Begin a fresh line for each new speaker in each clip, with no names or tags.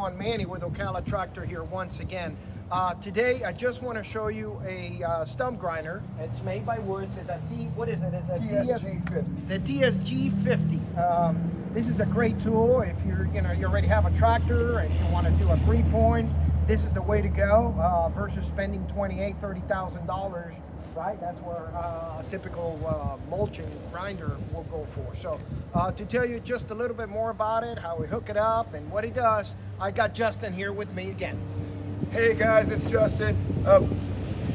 on Manny with Ocala Tractor here once again. Today I just want to show you a stump grinder. It's made by Woods. It's a what is it? It's a
TSG50.
The TSG50. This is a great tool if you already have a tractor and you want to do a 3-point. This is the way to go versus spending $28,000-$30,000. Right, that's where a typical mulching grinder will go for. So to tell you just a little bit more about it, how we hook it up and what it does, I got Justin here with me again.
Hey guys, it's Justin.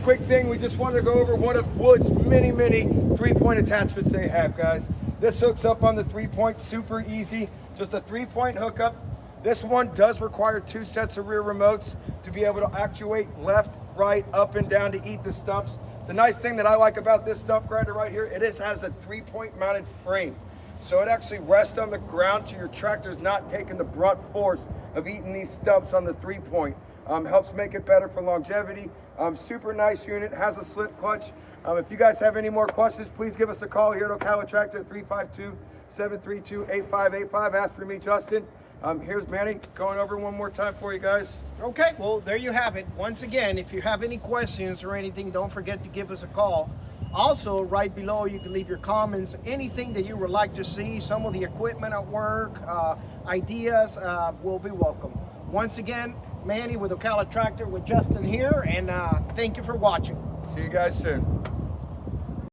Quick thing, we just wanted to go over one of Wood's many 3-point attachments they have, guys. This hooks up on the 3-point, super easy, just a 3-point hookup. This one does require 2 sets of rear remotes to be able to actuate left, right, up and down to eat the stumps. The nice thing that I like about this stump grinder right here, it has a 3-point mounted frame. So it actually rests on the ground so your tractor's not taking the brunt force of eating these stumps on the 3-point. Helps make it better for longevity. Super nice unit, has a slip clutch. If you guys have any more questions, please give us a call here at Ocala Tractor at 352-732-8585. Ask for me, Justin. Here's Manny going over one more time for you guys.
Okay, well, there you have it. Once again, if you have any questions or anything, don't forget to give us a call. Also, right below, you can leave your comments, anything that you would like to see, some of the equipment at work, ideas will be welcome. Once again, Manny with Ocala Tractor with Justin here, and thank you for watching.
See you guys soon.